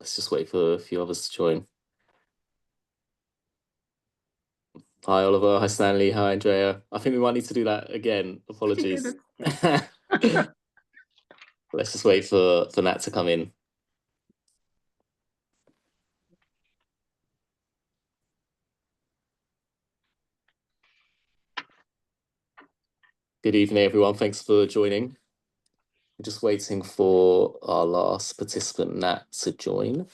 Let's just wait for a few others to join. Hi, Oliver. Hi, Stanley. Hi, Andrea. I think we might need to do that again. Apologies. Let's just wait for Nat to come in. Good evening, everyone. Thanks for joining. We're just waiting for our last participant, Nat, to join.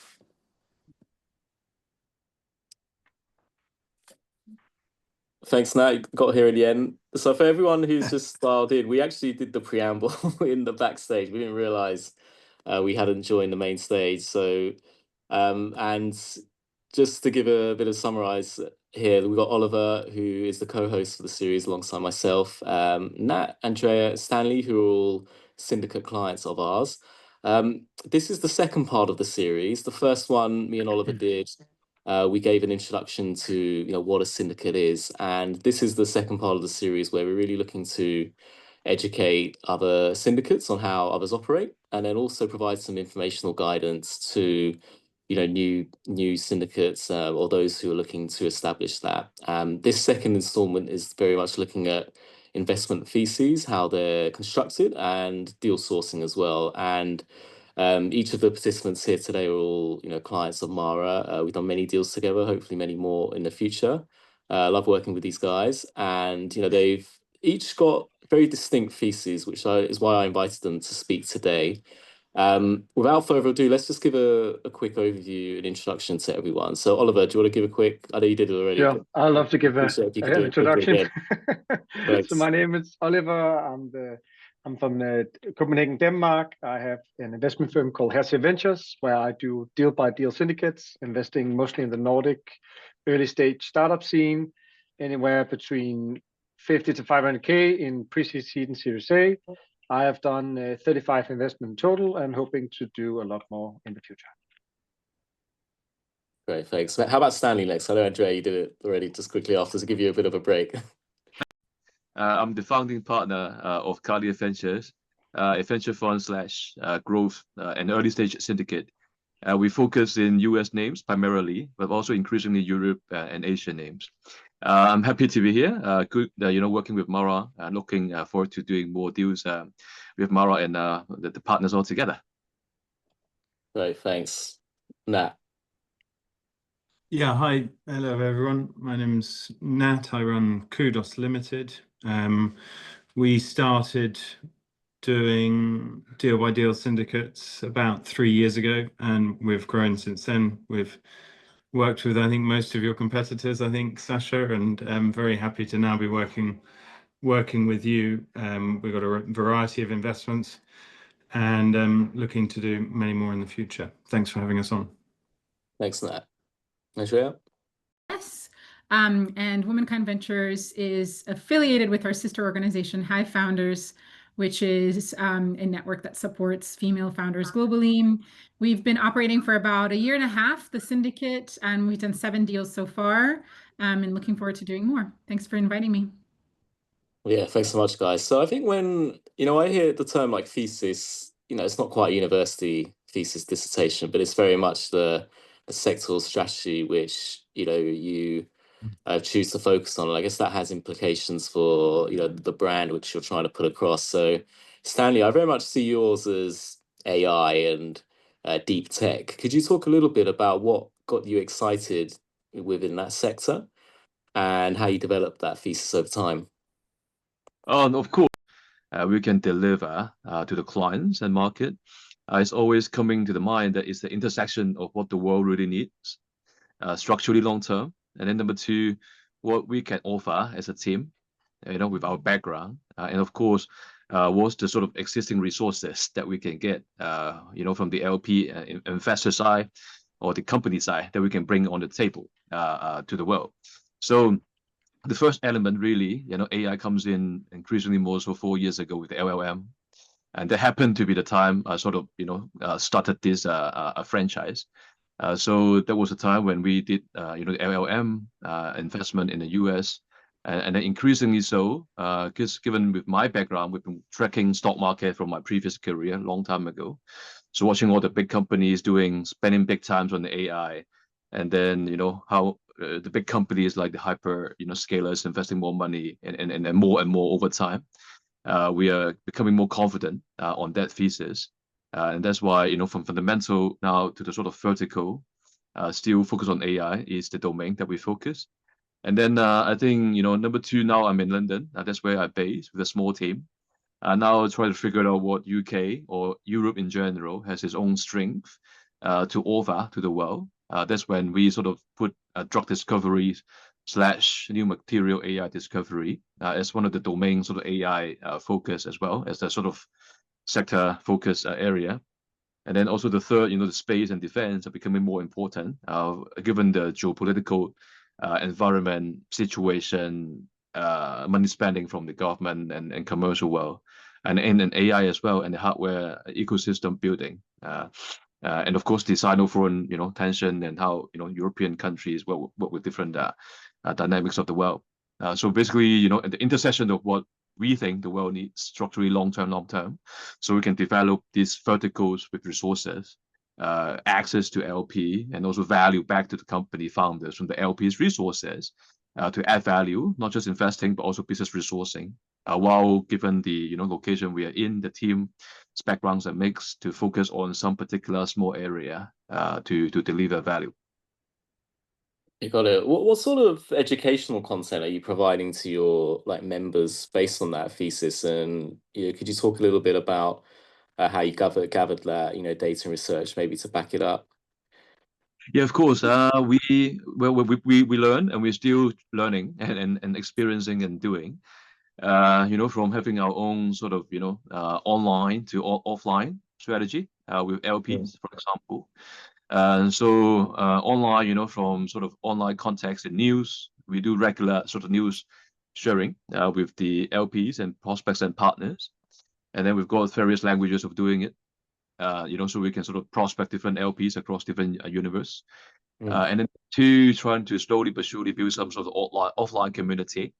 Thanks, Nat. You got here in the end. So for everyone who's just dialed in, we actually did the preamble in the backstage. We didn't realize we hadn't joined the main stage. So, and just to give a bit of summarize here, we've got Oliver, who is the co-host for the series alongside myself, Nat, Andrea, Stanley, who are all syndicate clients of ours. This is the second part of the series. The first one me and Oliver did. We gave an introduction to what a syndicate is, and this is the second part of the series where we're really looking to educate other syndicates on how others operate, and then also provide some informational guidance to new syndicates or those who are looking to establish that. This second installment is very much looking at investment theses, how they're constructed, and deal sourcing as well. And each of the participants here today are all clients of Mara. We've done many deals together, hopefully many more in the future. I love working with these guys, and they've each got very distinct theses, which is why I invited them to speak today. Without further ado, let's just give a quick overview and introduction to everyone. So Oliver, do you want to give a quick, I know you did it already. Yeah, I'd love to give an introduction. So my name is Oliver. I'm from Copenhagen, Denmark. I have an investment firm called Hersir Ventures, where I do deal-by-deal syndicates, investing mostly in the Nordic early stage startup scene, anywhere between 50 to 500K in pre-seed and Series A. I have done 35 investments in total and hoping to do a lot more in the future. Great, thanks. How about Stanley next? I know, Andrea, you did it already just quickly after to give you a bit of a break. I'm the founding partner of Kalea Ventures, a venture fund / growth and early stage syndicate. We focus in US names primarily, but also increasingly Europe and Asian names. I'm happy to be here. Good, working with Mara, looking forward to doing more deals with Mara and the partners all together. Great, thanks. Nat. Yeah, hi, hello everyone. My name's Nat. I run Koodos Limited. We started doing deal-by-deal syndicates about 3 years ago, and we've grown since then. We've worked with, I think, most of your competitors, I think, Sasha, and I'm very happy to now be working with you. We've got a variety of investments and looking to do many more in the future. Thanks for having us on. Thanks, Nat. Andrea? Yes. And Womankind Ventures is affiliated with our sister organization, High Founders, which is a network that supports female founders globally. We've been operating for about 1.5 years, the syndicate, and we've done 7 deals so far, and looking forward to doing more. Thanks for inviting me. Yeah, thanks so much, guys. So I think when, I hear the term like thesis, it's not quite a university thesis dissertation, but it's very much the sectoral strategy which, you choose to focus on. And I guess that has implications for, the brand which you're trying to put across. So Stanley, I very much see yours as AI and deep tech. Could you talk a little bit about what got you excited within that sector and how you developed that thesis over time? Of course, we can deliver to the clients and market. It's always coming to the mind that it's the intersection of what the world really needs, structurally long term, and then number 2, what we can offer as a team, with our background, and of course, what's the sort of existing resources that we can get, from the LP investor side or the company side that we can bring on the table to the world. So the first element really, AI comes in increasingly more so 4 years ago with the LLM. And that happened to be the time I sort of, started this franchise. So there was a time when we did, the LLM investment in the US, and then increasingly so, because given with my background, we've been tracking stock market from my previous career a long time ago. So watching all the big companies spending big times on the AI, and then how the big companies like the hyper scalers investing more money and more over time. We are becoming more confident on that thesis, and that's why from fundamental now to the sort of vertical, still focus on AI is the domain that we focus. And then I think number two, now I'm in London. That's where I base with a small team. Now try to figure out what UK or Europe in general has its own strength to offer to the world. That's when we sort of put drug discovery / new material AI discovery as one of the domain sort of AI focus, as well as the sort of sector focus area. And then also the third, the space and defense are becoming more important given the geopolitical environment situation, money spending from the government and commercial world, and AI as well, and the hardware ecosystem building. And of course, the Sino-foreign, tension, and how European countries work with different dynamics of the world. So basically, at the intersection of what we think the world needs structurally long term, so we can develop these verticals with resources, access to LP, and also value back to the company founders from the LP's resources to add value, not just investing but also business resourcing. While given the location we are in, the team's backgrounds and mix to focus on some particular small area to deliver value. You got it. What sort of educational content are you providing to your members based on that thesis? And could you talk a little bit about how you gathered that data and research maybe to back it up? Yeah, of course. We learn, and we're still learning and experiencing and doing. From having our own sort of online to offline strategy with LPs, for example. And so online, from sort of online context and news, we do regular sort of news sharing with the LPs and prospects and partners. And then we've got various languages of doing it, so we can sort of prospect different LPs across different universe. And then trying to slowly but surely build some sort of offline community.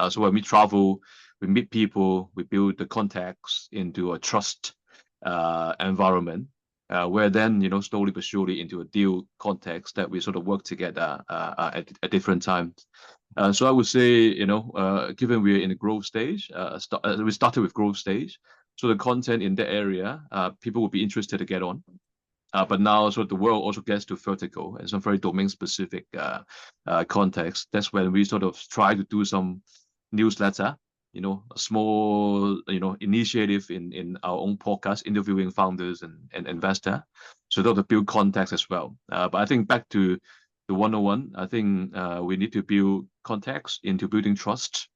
So when we travel, we meet people, we build the contacts into a trust environment, where then slowly but surely into a deal context that we sort of work together at different times. So I would say given we're in a growth stage, we started with growth stage, so the content in that area people will be interested to get on. But now sort of the world also gets to vertical and some very domain specific context. That's when we sort of try to do some newsletter, a small initiative in our own podcast, interviewing founders and investor, so that to build context as well. But I think back to the 101, I think we need to build context into building trust,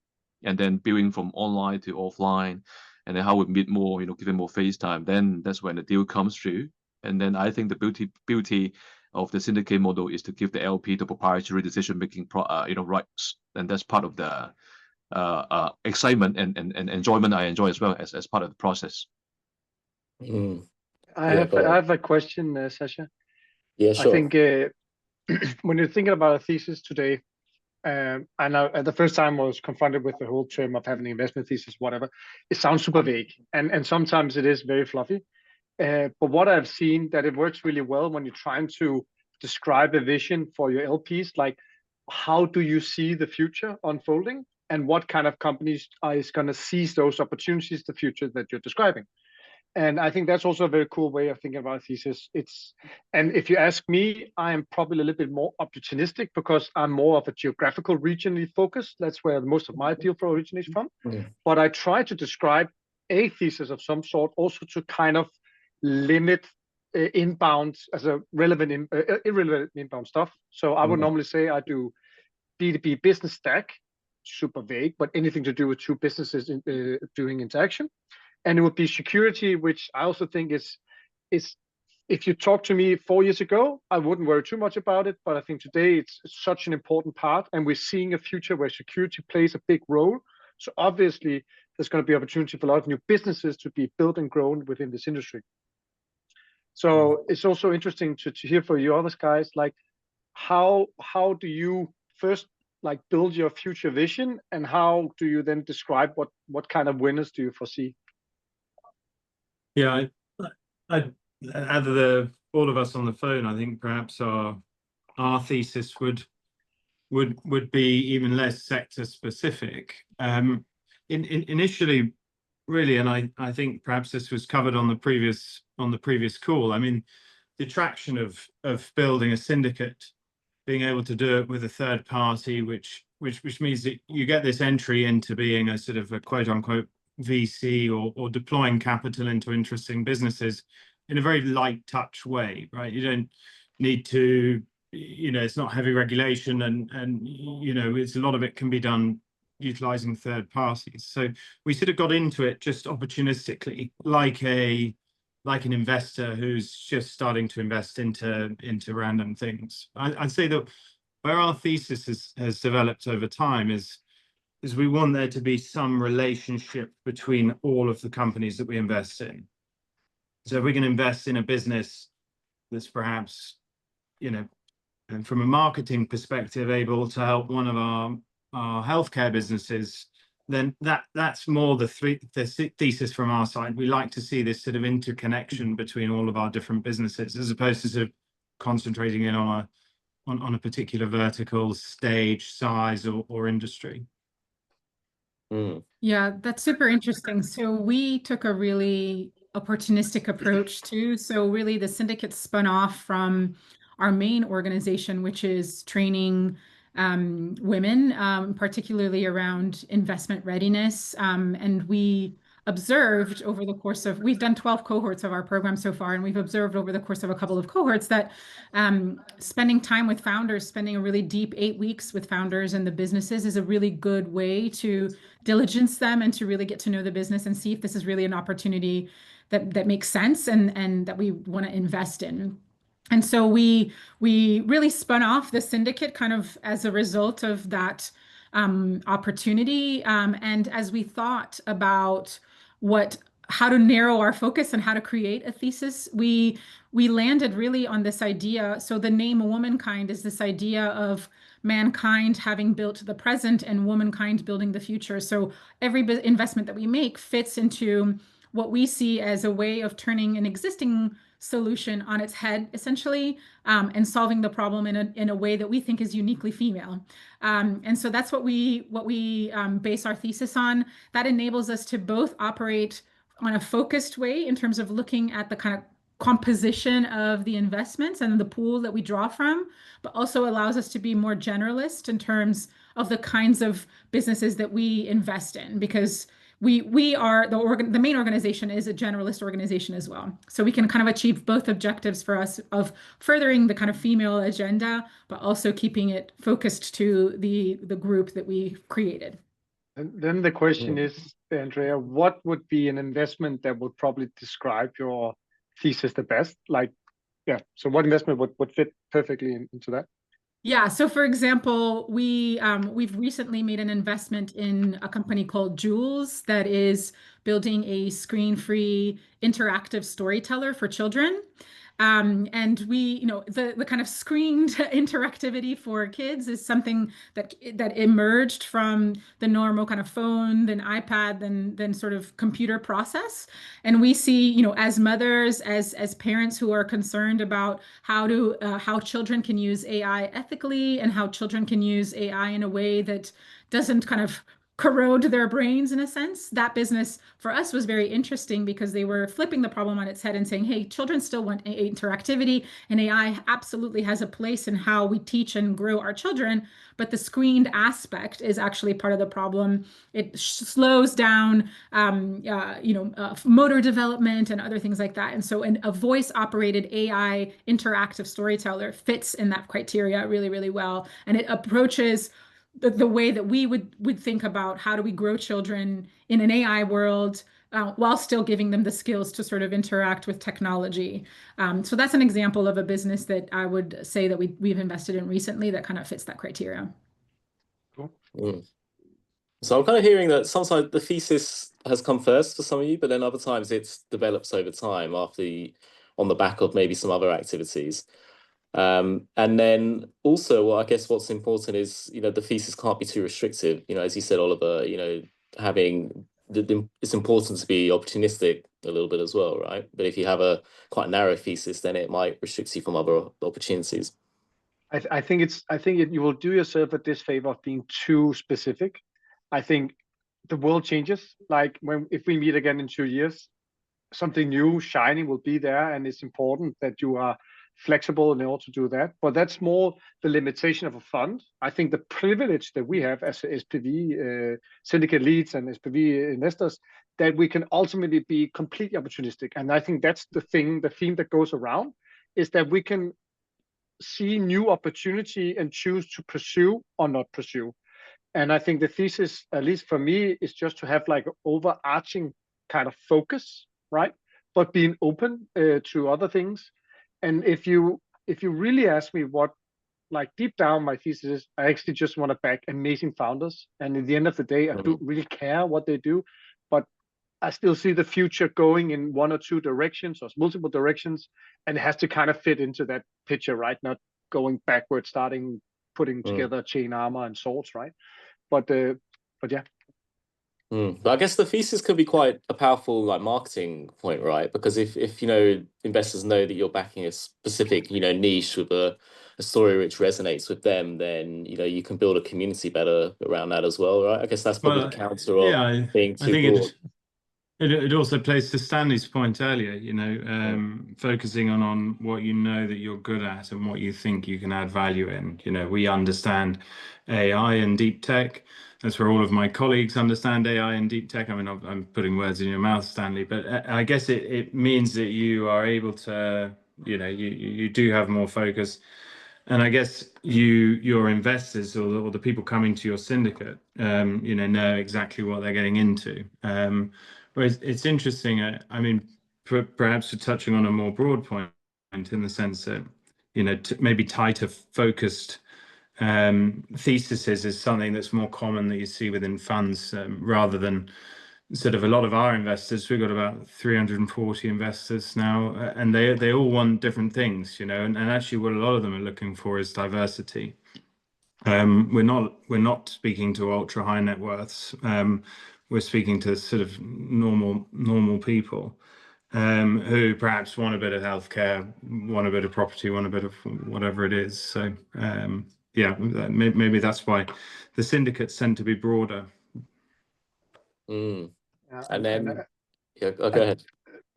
and then building from online to offline, and then how we meet more, giving more face time. Then that's when the deal comes through. And then I think the beauty of the syndicate model is to give the LP the proprietary decision making rights, and that's part of the excitement and enjoyment I enjoy as well as part of the process. I have a question, Sasha. Yeah, sure. I think when you're thinking about a thesis today, I know at the first time I was confronted with the whole term of having an investment thesis, whatever, it sounds super vague, and sometimes it is very fluffy. But what I've seen that it works really well when you're trying to describe a vision for your LPs, like how do you see the future unfolding, and what kind of companies is going to seize those opportunities, the future that you're describing. And I think that's also a very cool way of thinking about a thesis. And if you ask me, I am probably a little bit more opportunistic because I'm more of a geographical regionally focused. That's where most of my deal flow originates from. But I try to describe a thesis of some sort also to kind of limit inbound as a irrelevant inbound stuff. So I would normally say I do B2B business stack, super vague, but anything to do with two businesses doing interaction. And it would be security, which I also think is if you talk to me 4 years ago, I wouldn't worry too much about it. But I think today it's such an important part, and we're seeing a future where security plays a big role. So obviously, there's going to be opportunity for a lot of new businesses to be built and grown within this industry. So it's also interesting to hear for you other guys, like how do you first like build your future vision, and how do you then describe what kind of winners do you foresee? Yeah, I out of all of us on the phone, I think perhaps our thesis would be even less sector specific. Initially, really, and I think perhaps this was covered on the previous call. I mean, the attraction of building a syndicate, being able to do it with a third party, which means that you get this entry into being a sort of a quote unquote VC or deploying capital into interesting businesses in a very light touch way, right? You don't need to, it's not heavy regulation, and it's a lot of it can be done utilizing third parties. So we sort of got into it just opportunistically, like an investor who's just starting to invest into random things. I'd say that where our thesis has developed over time is we want there to be some relationship between all of the companies that we invest in. So if we can invest in a business that's perhaps, and from a marketing perspective, able to help one of our healthcare businesses, then that's more the thesis from our side. We like to see this sort of interconnection between all of our different businesses, as opposed to sort of concentrating in on a particular vertical, stage, size, or industry. Yeah, that's super interesting. So we took a really opportunistic approach too. So really the syndicate spun off from our main organization, which is training women, particularly around investment readiness. And we observed over the course of, we've done 12 cohorts of our program so far, and we've observed over the course of a couple of cohorts that spending time with founders, spending a really deep 8 weeks with founders and the businesses is a really good way to diligence them and to really get to know the business and see if this is really an opportunity that makes sense and that we want to invest in. And so we really spun off the syndicate kind of as a result of that opportunity. And as we thought about how to narrow our focus and how to create a thesis, we landed really on this idea. So the name Womankind is this idea of mankind having built the present and womankind building the future. So every investment that we make fits into what we see as a way of turning an existing solution on its head, essentially, and solving the problem in a way that we think is uniquely female. And so that's what we base our thesis on. That enables us to both operate on a focused way in terms of looking at the kind of composition of the investments and the pool that we draw from, but also allows us to be more generalist in terms of the kinds of businesses that we invest in, because we are the main organization is a generalist organization as well. So we can kind of achieve both objectives for us of furthering the kind of female agenda, but also keeping it focused to the group that we created. And then the question is, Andrea, what would be an investment that would probably describe your thesis the best? So what investment would fit perfectly into that? Yeah, so for example, we've recently made an investment in a company called Jules that is building a screen-free interactive storyteller for children. And the kind of screened interactivity for kids is something that emerged from the normal kind of phone, then iPad, then sort of computer process. And we see, as mothers, as parents who are concerned about how children can use AI ethically and how children can use AI in a way that doesn't kind of corrode their brains in a sense. That business for us was very interesting because they were flipping the problem on its head and saying, hey, children still want interactivity, and AI absolutely has a place in how we teach and grow our children, but the screened aspect is actually part of the problem. It slows down motor development and other things like that. And so a voice-operated AI interactive storyteller fits in that criteria really, really well. And it approaches the way that we would think about how do we grow children in an AI world while still giving them the skills to sort of interact with technology. So that's an example of a business that I would say that we've invested in recently that kind of fits that criteria. Cool. So I'm kind of hearing that sometimes the thesis has come first for some of you, but then other times it develops over time on the back of maybe some other activities. And then also, I guess what's important is, the thesis can't be too restrictive. As you said, Oliver, having it's important to be opportunistic a little bit as well, right? But if you have a quite narrow thesis, then it might restrict you from other opportunities. I think you will do yourself a disfavor of being too specific. I think the world changes. Like if we meet again in 2 years, something new, shiny will be there, and it's important that you are flexible in order to do that. But that's more the limitation of a fund. I think the privilege that we have as SPV syndicate leads and SPV investors, that we can ultimately be completely opportunistic. And I think that's the theme that goes around, is that we can see new opportunity and choose to pursue or not pursue. And I think the thesis, at least for me, is just to have like an overarching kind of focus, right? But being open to other things. And if you really ask me what, like deep down my thesis is, I actually just want to back amazing founders. And at the end of the day, I don't really care what they do, but I still see the future going in one or two directions or multiple directions, and it has to kind of fit into that picture, right? Not going backwards, putting together chain armor and swords, right? But yeah. But I guess the thesis could be quite a powerful like marketing point, right? Because if investors know that you're backing a specific niche with a story which resonates with them, then you can build a community better around that as well, right? I guess that's probably the counter of being too broad. It also plays to Stanley's point earlier, focusing on what you know that you're good at and what you think you can add value in. We understand AI and deep tech. That's where all of my colleagues understand AI and deep tech. I mean, I'm putting words in your mouth, Stanley, but I guess it means that you are able to, you do have more focus. And I guess your investors or the people coming to your syndicate, know exactly what they're getting into. Whereas it's interesting. I mean, perhaps to touching on a more broad point in the sense that maybe tighter focused theses is something that's more common that you see within funds rather than sort of a lot of our investors. We've got about 340 investors now, and they all want different things, and actually what a lot of them are looking for is diversity. We're not speaking to ultra high net worths. We're speaking to sort of normal people who perhaps want a bit of healthcare, want a bit of property, want a bit of whatever it is. So yeah, maybe that's why the syndicates tend to be broader. And then go ahead.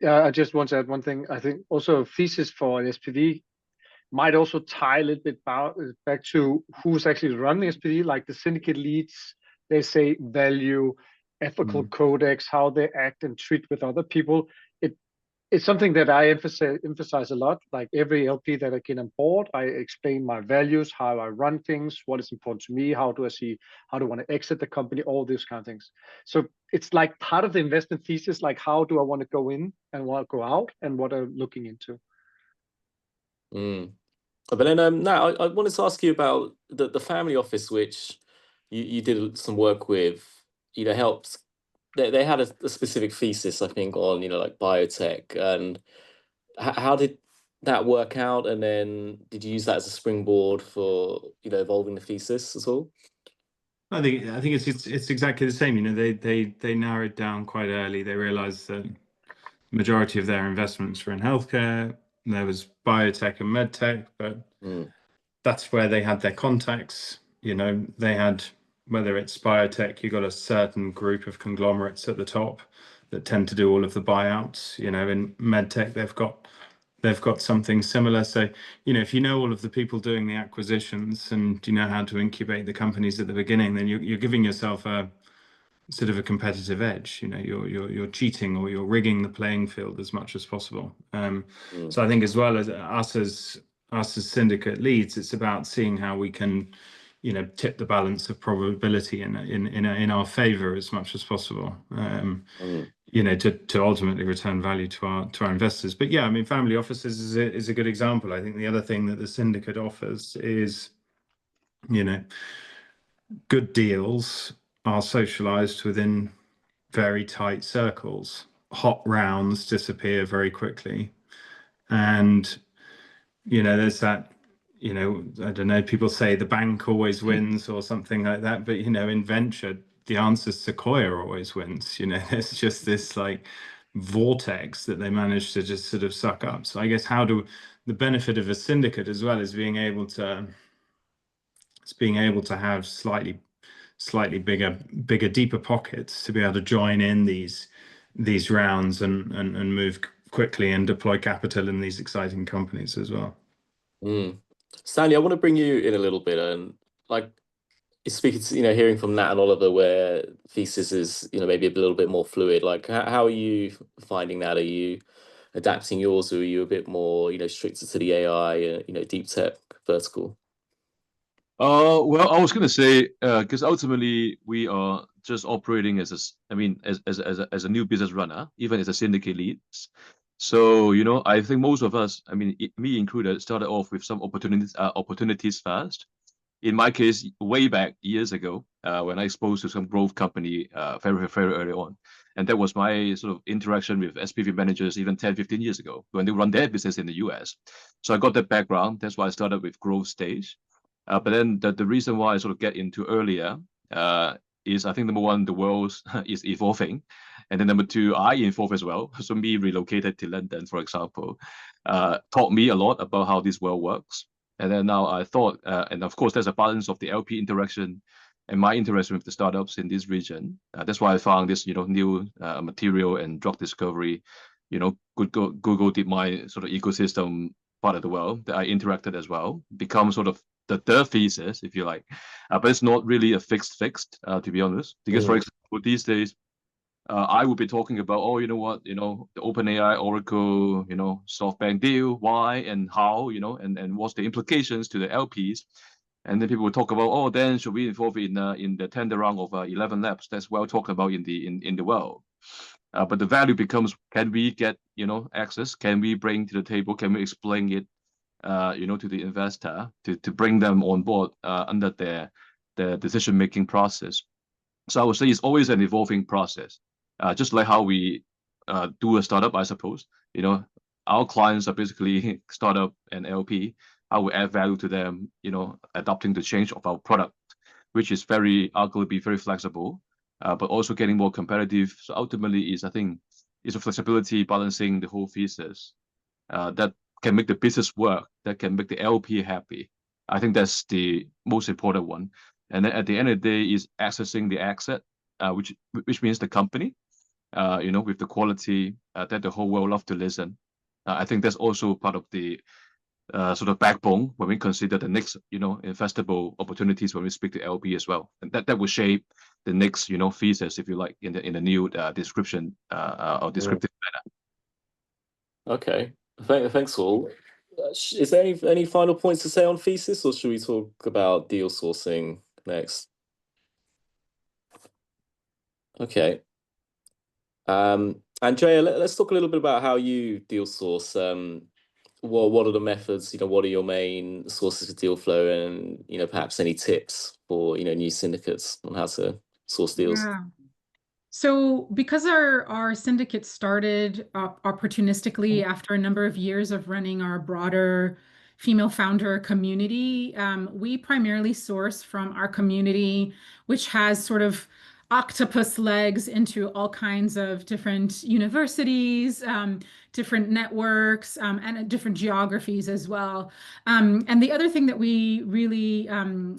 Yeah, I just want to add one thing. I think also thesis for an SPV might also tie a little bit back to who's actually running SPV, like the syndicate leads. They say value, ethical codex, how they act and treat with other people. It's something that I emphasize a lot. Like every LP that I get on board, I explain my values, how I run things, what is important to me, how do I want to exit the company, all these kind of things. So it's like part of the investment thesis, like how do I want to go in and want to go out and what I'm looking into. But then now I wanted to ask you about the family office, which you did some work with, helped. They had a specific thesis, I think, on like biotech, and how did that work out? And then did you use that as a springboard for evolving the thesis at all? I think it's exactly the same. They narrowed down quite early. They realized that the majority of their investments were in healthcare. There was biotech and medtech, but that's where they had their contacts. They had, whether it's biotech, you got a certain group of conglomerates at the top that tend to do all of the buyouts. In medtech, they've got something similar. So, if you know all of the people doing the acquisitions and you know how to incubate the companies at the beginning, then you're giving yourself a sort of a competitive edge. You're cheating or you're rigging the playing field as much as possible. So I think as well as us as syndicate leads, it's about seeing how we can tip the balance of probability in our favor as much as possible, to ultimately return value to our investors. But yeah, I mean, family offices is a good example. I think the other thing that the syndicate offers is, good deals are socialized within very tight circles. Hot rounds disappear very quickly. And, there's that, I don't know, people say the bank always wins or something like that. But, in venture, the answer Sequoia always wins. You know, there's just this like vortex that they manage to just sort of suck up. So I guess the benefit of a syndicate as well is being able to have slightly bigger, deeper pockets to be able to join in these rounds and move quickly and deploy capital in these exciting companies as well. Stanley, I want to bring you in a little bit, and like speaking to, hearing from Nat and Oliver where Thesis is, maybe a little bit more fluid. Like, how are you finding that? Are you adapting yours, or are you a bit more, stricter to the AI, deep tech vertical? Well, I was going to say, because ultimately we are just operating as a new business runner, even as a syndicate leads. So, I think most of us, me included, started off with some opportunities first. In my case, way back years ago, when I exposed to some growth company very, very early on. And that was my sort of interaction with SPV managers even 10, 15 years ago when they run their business in the US. So I got that background. That's why I started with growth stage. But then the reason why I sort of get into earlier is, I think, number one, the world is evolving. And then number two, I evolve as well. So me relocated to London, for example, taught me a lot about how this world works. And then now I thought, and of course, there's a balance of the LP interaction and my interaction with the startups in this region. That's why I found this, new material and drug discovery, Google did my sort of ecosystem part of the world that I interacted as well, become sort of the thesis, if you like. But it's not really a fixed, to be honest. Because, for example, these days, I would be talking about, the OpenAI, Oracle, SoftBank deal, why and how, and what's the implications to the LPs. And then people will talk about, then should we involve in the tender round of 11 labs? That's well talked about in the world. But the value becomes, can we get, access? Can we bring to the table? Can we explain it, to the investor to bring them on board under their decision-making process? So I would say it's always an evolving process. Just like how we do a startup, I suppose, our clients are basically startup and LP, how we add value to them, adapting the change of our product, which is arguably very flexible, but also getting more competitive. So ultimately I think it's a flexibility balancing the whole thesis that can make the business work, that can make the LP happy. I think that's the most important one. And then at the end of the day is accessing the asset, which means the company, with the quality that the whole world love to listen. I think that's also part of the sort of backbone when we consider the next, investable opportunities when we speak to LP as well. And that will shape the next, thesis, if you like, in the new description or descriptive manner. Okay, thanks all. Is there any final points to say on Thesis, or should we talk about deal sourcing next? Okay. Andrea, let's talk a little bit about how you deal source. What are the methods? What are your main sources of deal flow, and perhaps any tips for new syndicates on how to source deals? Yeah. So because our syndicate started opportunistically after a number of years of running our broader female founder community, we primarily source from our community, which has sort of octopus legs into all kinds of different universities, different networks, and different geographies as well. And the other thing that we really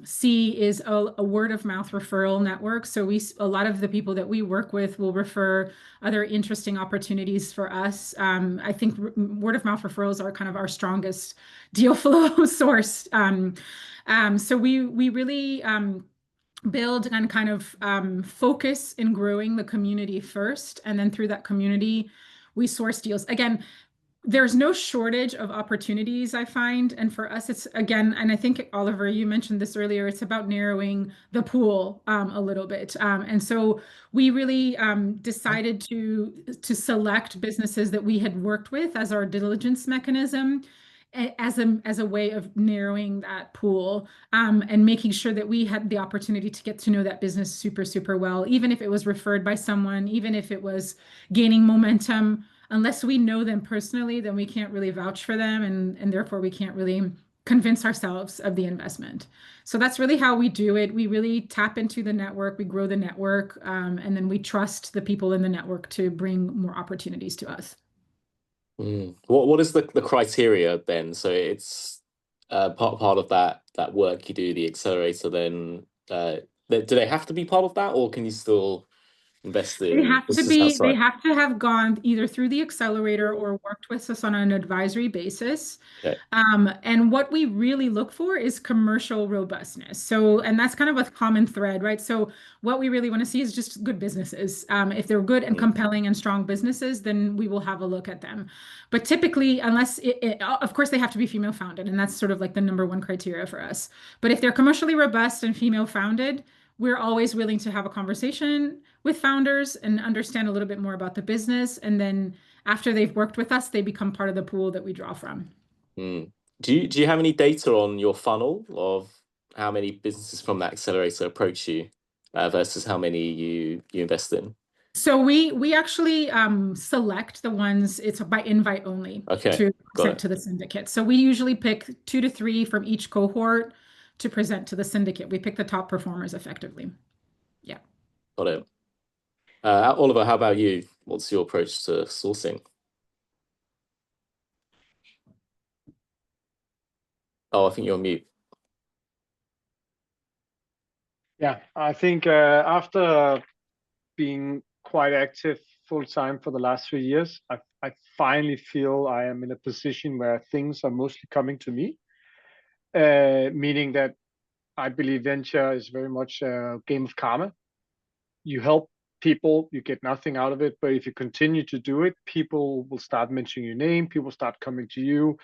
see is a word of mouth referral network. So a lot of the people that we work with will refer other interesting opportunities for us. I think word of mouth referrals are kind of our strongest deal flow source. So we really build and kind of focus in growing the community first, and then through that community we source deals. Again, there's no shortage of opportunities, I find, and for us it's, again, and I think Oliver, you mentioned this earlier, it's about narrowing the pool a little bit, and so we really decided to select businesses that we had worked with as our diligence mechanism, as a way of narrowing that pool, and making sure that we had the opportunity to get to know that business super, super well, even if it was referred by someone, even if it was gaining momentum. Unless we know them personally, then we can't really vouch for them, and therefore we can't really convince ourselves of the investment. So that's really how we do it. We really tap into the network, we grow the network, and then we trust the people in the network to bring more opportunities to us. What is the criteria then? So it's part of that work you do, the accelerator. Then do they have to be part of that, or can you still invest in business outside? They have to have gone either through the accelerator or worked with us on an advisory basis. Okay. And what we really look for is commercial robustness. So, and that's kind of a common thread, right? So what we really want to see is just good businesses. If they're good and compelling and strong businesses, then we will have a look at them. But typically, unless of course, they have to be female founded, and that's sort of like the #1 criteria for us. But if they're commercially robust and female founded, we're always willing to have a conversation with founders and understand a little bit more about the business. And then after they've worked with us, they become part of the pool that we draw from. Do you have any data on your funnel of how many businesses from that accelerator approach you versus how many you invest in? So we actually select the ones, it's by invite only to present to the syndicate. So we usually pick 2 to 3 from each cohort to present to the syndicate. We pick the top performers effectively. Yeah. Got it. Oliver, how about you? What's your approach to sourcing? Oh, I think you're on mute. Yeah, I think after being quite active full-time for the last 3 years, I finally feel I am in a position where things are mostly coming to me, meaning that I believe venture is very much a game of karma. You help people, you get nothing out of it, but if you continue to do it, people will start mentioning your name, people start coming to you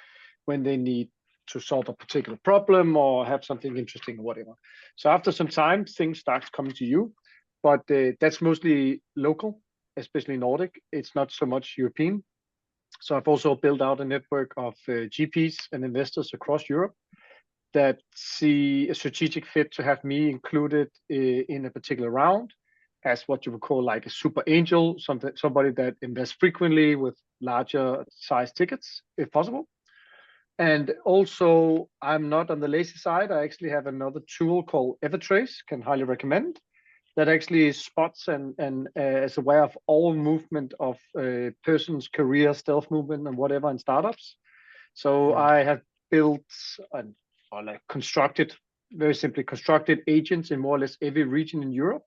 when they need to solve a particular problem or have something interesting or whatever. So after some time, things start coming to you, but that's mostly local, especially Nordic. It's not so much European. So I've also built out a network of GPs and investors across Europe that see a strategic fit to have me included in a particular round as what you would call like a super angel, somebody that invests frequently with larger size tickets, if possible. And also, I'm not on the lazy side. I actually have another tool called Evertrace, can highly recommend, that actually spots and is aware of all movement of a person's career, stealth movement, and whatever in startups. So I have built or like constructed, very simply constructed agents in more or less every region in Europe.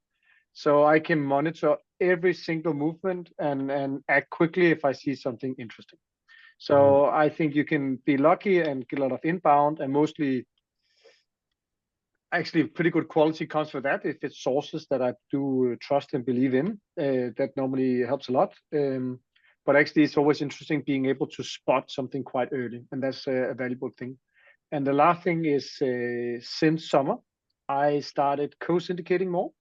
So I can monitor every single movement and act quickly if I see something interesting. So I think you can be lucky and get a lot of inbound, and mostly actually pretty good quality comes for that. If it's sources that I do trust and believe in, that normally helps a lot. But actually it's always interesting being able to spot something quite early, and that's a valuable thing. And the last thing is since summer, I started co-syndicating more.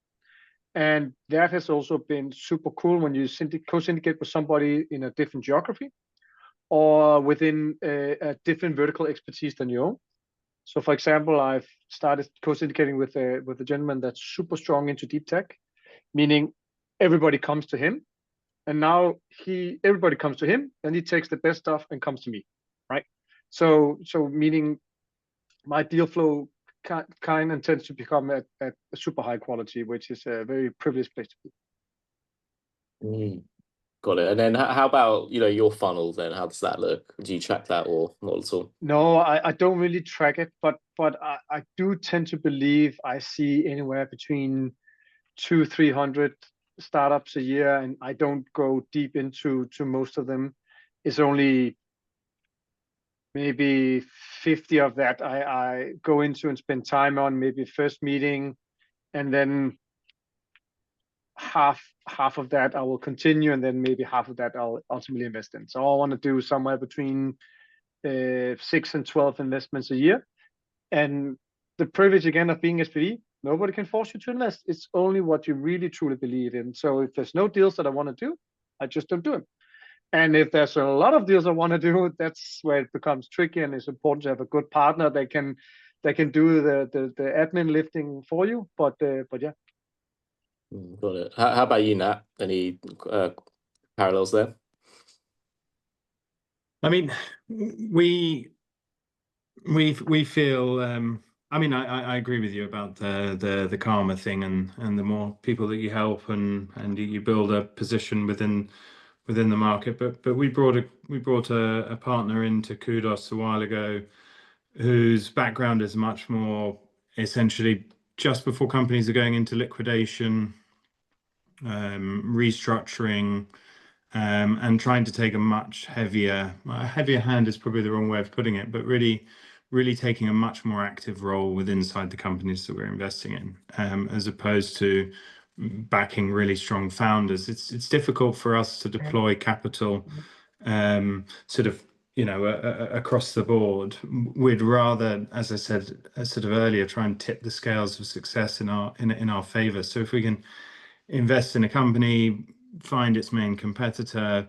And that has also been super cool when you co-syndicate with somebody in a different geography or within a different vertical expertise than your own. So for example, I've started co-syndicating with a gentleman that's super strong into deep tech, meaning everybody comes to him. And now everybody comes to him, and he takes the best stuff and comes to me, right? So meaning my deal flow kind and tends to become at a super high quality, which is a very privileged place to be. Got it. And then how about, your funnel then? How does that look? Do you track that or not at all? No, I don't really track it, but I do tend to believe I see anywhere between 200-300 startups a year, and I don't go deep into most of them. It's only maybe 50 of that I go into and spend time on, maybe first meeting, and then half of that I will continue, and then maybe half of that I'll ultimately invest in. So I want to do somewhere between 6 and 12 investments a year. And the privilege again of being SPV, nobody can force you to invest. It's only what you really truly believe in. So if there's no deals that I want to do, I just don't do them. And if there's a lot of deals I want to do, that's where it becomes tricky, and it's important to have a good partner that can do the admin lifting for you. But yeah. Got it. How about you, Nat? Any parallels there? I mean, we We feel. I mean, I agree with you about the karma thing, and the more people that you help and you build a position within the market. But we brought a partner into Koodos a while ago, whose background is much more essentially just before companies are going into liquidation, restructuring, and trying to take a much heavier hand is probably the wrong way of putting it, but really taking a much more active role inside the companies that we're investing in, as opposed to backing really strong founders. It's difficult for us to deploy capital, sort of, across the board. We'd rather, as I said sort of earlier, try and tip the scales of success in our favor. So if we can invest in a company, find its main competitor,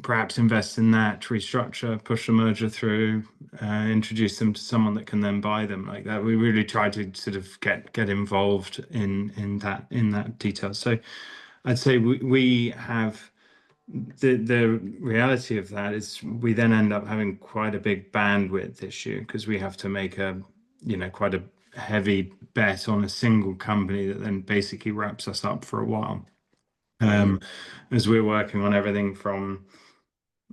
perhaps invest in that, restructure, push the merger through, introduce them to someone that can then buy them like that. We really try to sort of get involved in that detail. So I'd say we have the reality of that is we then end up having quite a big bandwidth issue, because we have to make quite a heavy bet on a single company that then basically wraps us up for a while. As we're working on everything from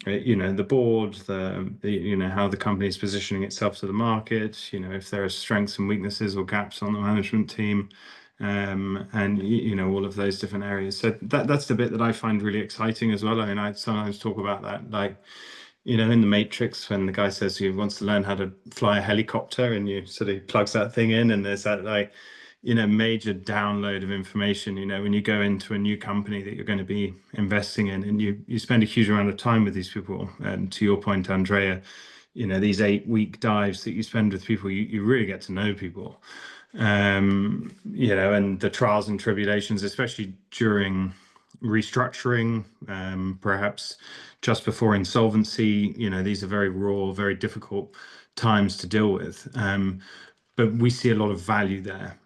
the board, how the company is positioning itself to the market, if there are strengths and weaknesses or gaps on the management team, and all of those different areas. So that's the bit that I find really exciting as well. I mean, I sometimes talk about that, like, in the Matrix, when the guy says he wants to learn how to fly a helicopter, and you sort of plugs that thing in, and there's that, like, major download of information, when you go into a new company that you're going to be investing in, and you spend a huge amount of time with these people. And to your point, Andrea, these 8-week dives that you spend with people, you really get to know people, and the trials and tribulations, especially during restructuring, perhaps just before insolvency. These are very raw, very difficult times to deal with. But we see a lot of value there.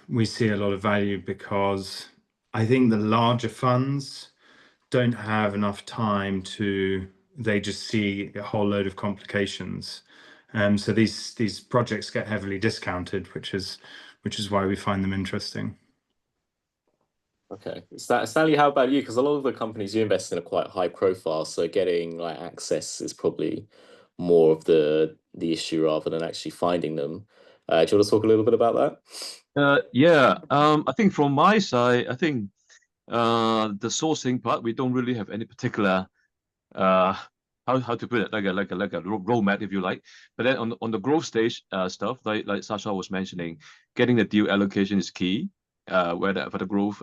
We see a lot of value because I think the larger funds don't have enough time they just see a whole load of complications. So these projects get heavily discounted, which is why we find them interesting. Okay, Stanley, how about you? Because a lot of the companies you invest in are quite high profile, so getting like access is probably more of the issue rather than actually finding them. Do you want to talk a little bit about that? Yeah, I think from my side, I think the sourcing part, we don't really have any particular how to put it, like a roadmap, if you like. But then on the growth stage stuff, like Sasha was mentioning, getting the deal allocation is key. Whether for the growth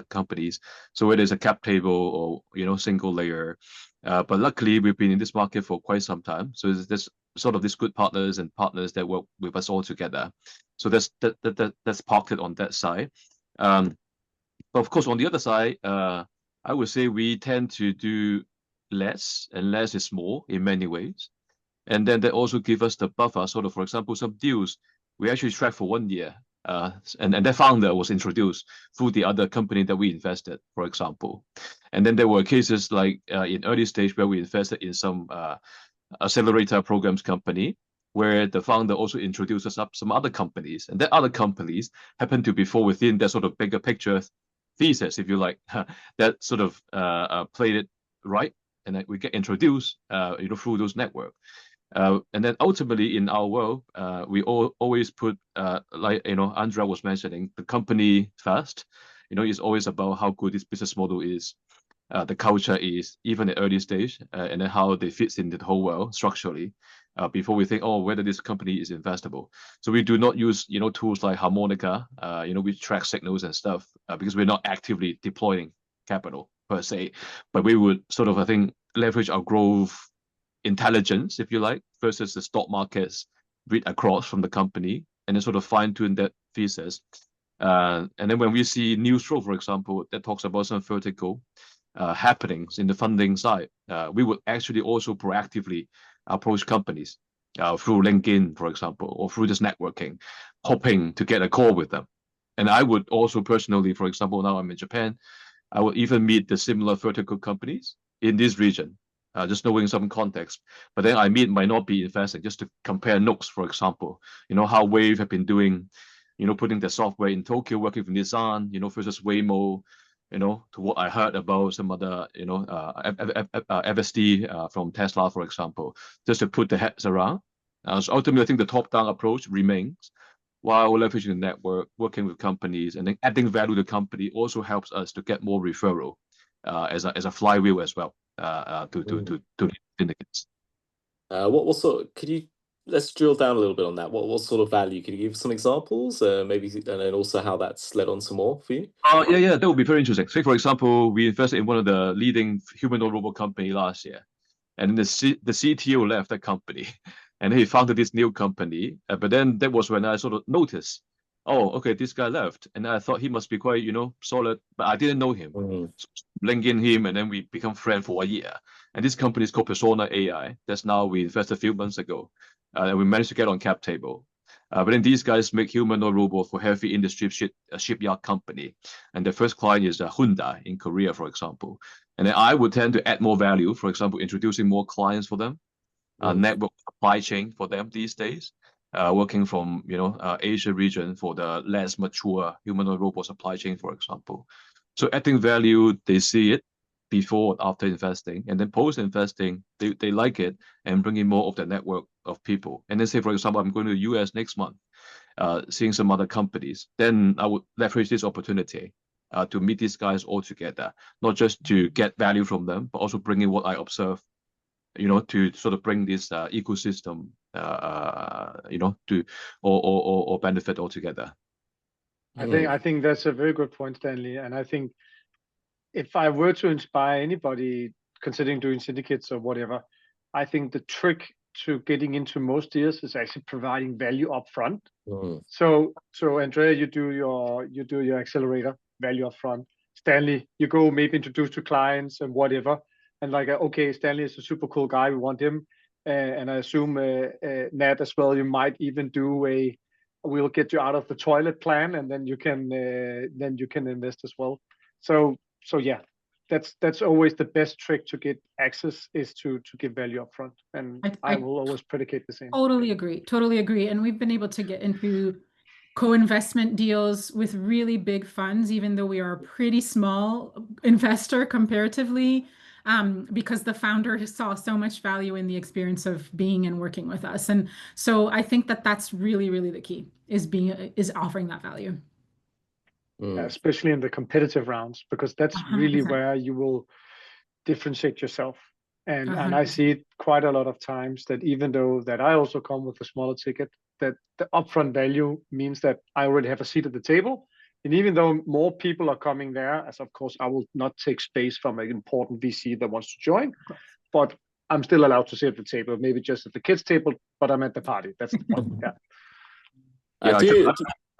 companies, so whether it's a cap table or single layer. But luckily, we've been in this market for quite some time, so there's sort of these good partners and partners that work with us all together. So that's pocket on that side. But of course, on the other side, I would say we tend to do less, and less is more in many ways. And then they also give us the buffer. Sort of, for example, some deals we actually track for 1 year. And that founder was introduced through the other company that we invested, for example. And then there were cases like in early stage where we invested in some accelerator programs company, where the founder also introduced us up some other companies, and that other companies happen to be fall within that sort of bigger picture thesis, if you like, that sort of played it right, and then we get introduced through those network. And then ultimately in our world, we always put, like, Andrea was mentioning, the company first. It's always about how good this business model is, the culture is, even at early stage, and then how they fit into the whole world structurally, before we think, whether this company is investable. So we do not use, tools like Harmonica, we track signals and stuff, because we're not actively deploying capital per se, but we would sort of, I think, leverage our growth intelligence, if you like, versus the stock markets read across from the company, and then sort of fine-tune that thesis. And then when we see news flow, for example, that talks about some vertical happenings in the funding side, we would actually also proactively approach companies through LinkedIn, for example, or through this networking, hoping to get a call with them. And I would also personally, for example, now I'm in Japan, I would even meet the similar vertical companies in this region, just knowing some context. But then I might not be investing, just to compare notes, for example. You know, how Wave have been doing, you know, putting the software in Tokyo, working for Nissan, you know, versus Waymo, you know, to what I heard about some other, you know, FSD from Tesla, for example, just to put the heads around. So ultimately, I think the top-down approach remains, while leveraging the network, working with companies, and then adding value to the company also helps us to get more referral as a flywheel as well to syndicates. What sort? Let's drill down a little bit on that. What sort of value? Can you give some examples, maybe, and then also how that's led on some more for you? Yeah, that would be very interesting. Say, for example, we invested in one of the leading humanoid robot company last year, and the CTO left that company, and he founded this new company. But then that was when I sort of noticed, oh, okay, this guy left, and I thought he must be quite, you know, solid, but I didn't know him. So link in him, and then we become friends for a year. And this company is called Persona AI. That's now we invested a few months ago, and we managed to get on cap table. But then these guys make humanoid robot for heavy industry shipyard company, and the first client is Hyundai in Korea, for example. And then I would tend to add more value, for example, introducing more clients for them, network supply chain for them these days, working from, you know, Asia region for the less mature humanoid robot supply chain, for example. So adding value, they see it before, after investing, and then post investing, they like it and bring in more of the network of people. And then say, for example, I'm going to the US next month, seeing some other companies, then I would leverage this opportunity to meet these guys all together, not just to get value from them, but also bring in what I observe, you know, to sort of bring this ecosystem, you know, to or benefit altogether. I think that's a very good point, Stanley. And I think if I were to inspire anybody considering doing syndicates or whatever, I think the trick to getting into most deals is actually providing value upfront. So Andrea, you do your accelerator value upfront. Stanley, you go maybe introduce to clients and whatever, and like, okay, Stanley is a super cool guy, we want him, and I assume Nat as well. You might even do we'll get you out of the toilet plan, and then you can invest as well. So yeah, that's always the best trick to get access, is to give value up front. And I will always predicate the same. Totally agree. And we've been able to get into co-investment deals with really big funds, even though we are a pretty small investor comparatively, because the founder saw so much value in the experience of being and working with us. And so I think that that's really, really the key, is offering that value. Especially in the competitive rounds, because that's 100%. Really where you will differentiate yourself. And 100%. And I see it quite a lot of times that even though that I also come with a smaller ticket, that the upfront value means that I already have a seat at the table. And even though more people are coming there, as of course I will not take space from an important VC that wants to join, but I'm still allowed to sit at the table, maybe just at the kids' table, but I'm at the party. That's the point.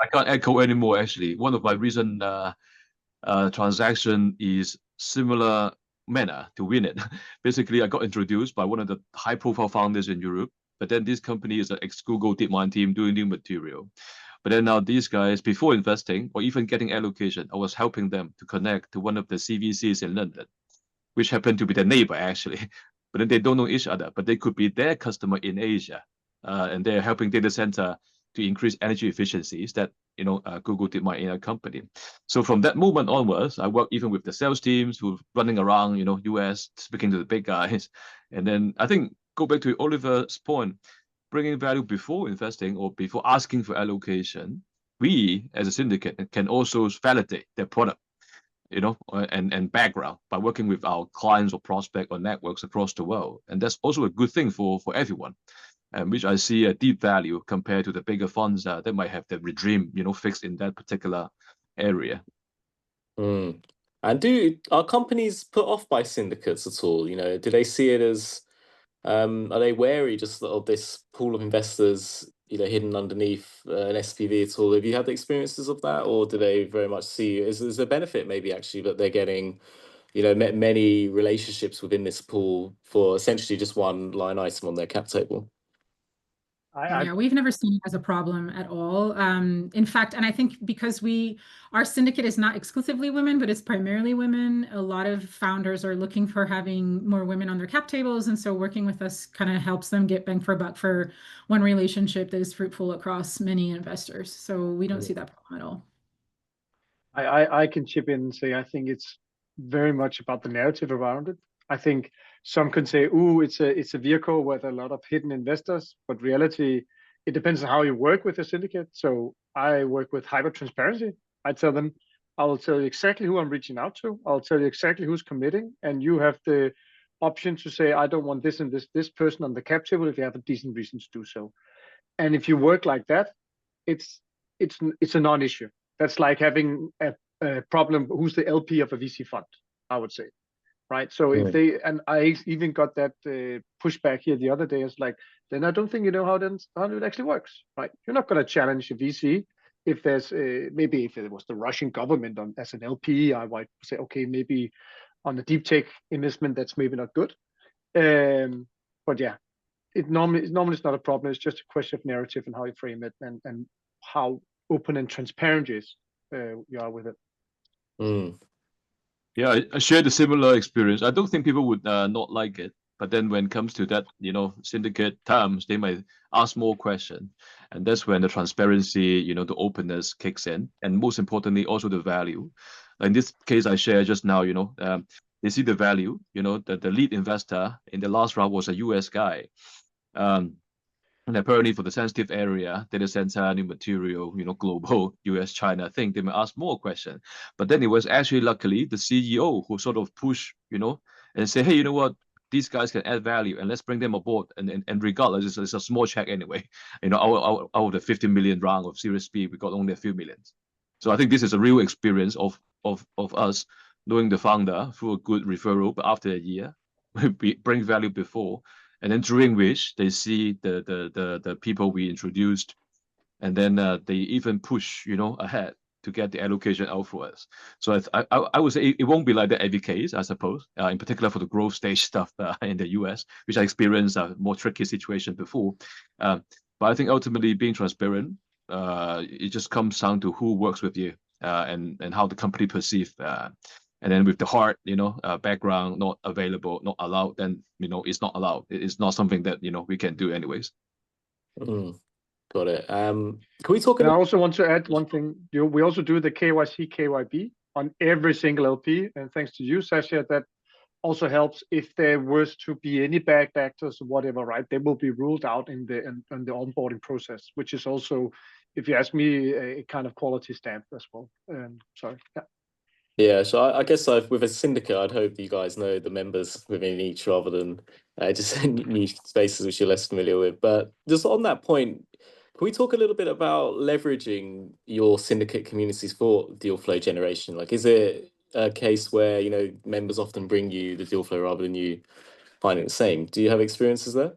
I can't echo anymore, actually. One of my recent transaction is similar manner to win it. Basically, I got introduced by one of the high-profile founders in Europe, but then this company is an ex-Google DeepMind team doing new material. But then now these guys, before investing or even getting allocation, I was helping them to connect to one of the CVCs in London, which happened to be their neighbor, actually. But then they don't know each other, but they could be their customer in Asia. And they're helping data center to increase energy efficiencies that, you know, Google did in a company. So from that moment onwards, I worked even with the sales teams who running around, you know, US, speaking to the big guys. And then I think, go back to Oliver's point, bringing value before investing or before asking for allocation, we as a syndicate can also validate their product, you know, and background by working with our clients or prospect or networks across the world. And that's also a good thing for everyone. And which I see a deep value compared to the bigger funds that might have the regime, you know, fixed in that particular area. And are companies put off by syndicates at all? You know, do they see it as, are they wary just of this pool of investors, you know, hidden underneath an SPV at all? Have you had the experiences of that, or do they very much see is a benefit maybe actually that they're getting, you know, many relationships within this pool for essentially just one line item on their cap table? Yeah, we've never seen it as a problem at all. In fact, and I think because our syndicate is not exclusively women, but it's primarily women, a lot of founders are looking for having more women on their cap tables. And so working with us kind of helps them get bang for buck for one relationship that is fruitful across many investors. So we don't see that problem at all. I can chip in and say I think it's very much about the narrative around it. I think some can say, "Ooh, it's a vehicle with a lot of hidden investors," but reality, it depends on how you work with a syndicate. So I work with hyper transparency. I tell them, I'll tell you exactly who I'm reaching out to. I'll tell you exactly who's committing, and you have the option to say, "I don't want this and this person on the cap table," if you have a decent reason to do so. And if you work like that, it's a non-issue. That's like having a problem. Who's the LP of a VC fund? I would say, right? So if they, and I even got that pushback here the other day. It's like, then I don't think you know how it actually works, right? You're not going to challenge a VC if there's maybe if it was the Russian government as an LP, I might say, okay, maybe on the deep tech investment that's maybe not good. But yeah, it's normally not a problem. It's just a question of narrative and how you frame it and how open and transparent you are with it. Yeah, I shared a similar experience. I don't think people would not like it, but then when it comes to that, syndicate terms, they might ask more questions, and that's when the transparency, the openness kicks in, and most importantly, also the value. In this case, I shared just now, they see the value. That the lead investor in the last round was a US guy. And apparently for the sensitive area, data center, new material, global, US, China thing, they may ask more questions. But then it was actually luckily the CEO who sort of pushed, and say, hey, you know what? These guys can add value and let's bring them aboard. And regardless, it's a small check anyway. Out of the 50 million round of Series B, we got only a few millions. So I think this is a real experience of us knowing the founder through a good referral, but after a year, we bring value before. And then during which they see the people we introduced, and then they even push ahead to get the allocation out for us. So I would say it won't be like that every case, I suppose. In particular for the growth stage stuff in the US, which I experienced a more tricky situation before. But I think ultimately being transparent, it just comes down to who works with you and how the company perceives. And then with the hard, background not available, not allowed, then it's not allowed. It's not something that we can do anyways. Got it. Can we talk? And I also want to add one thing. We also do the KYC, KYB on every single LP, and thanks to you, Sasha, that also helps if there was to be any bad actors or whatever, right? They will be ruled out in the onboarding process, which is also, if you ask me, a kind of quality stamp as well. Sorry. Yeah. Yeah, so I guess with a syndicate, I'd hope you guys know the members within each rather than just niche spaces which you're less familiar with. But just on that point, can we talk a little bit about leveraging your syndicate communities for deal flow generation? Like, is it a case where, members often bring you the deal flow rather than you finding the same? Do you have experiences there?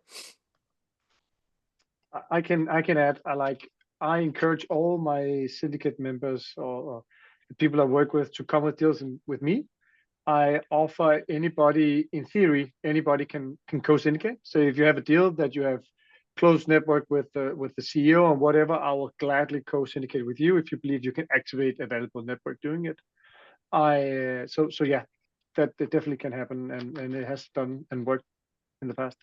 I can add, I encourage all my syndicate members or the people I work with to come with deals with me. I offer anybody, in theory, anybody can co-syndicate. So if you have a deal that you have close network with the CEO or whatever, I will gladly co-syndicate with you if you believe you can activate a valuable network doing it. So yeah, that definitely can happen, and it has done and worked in the past.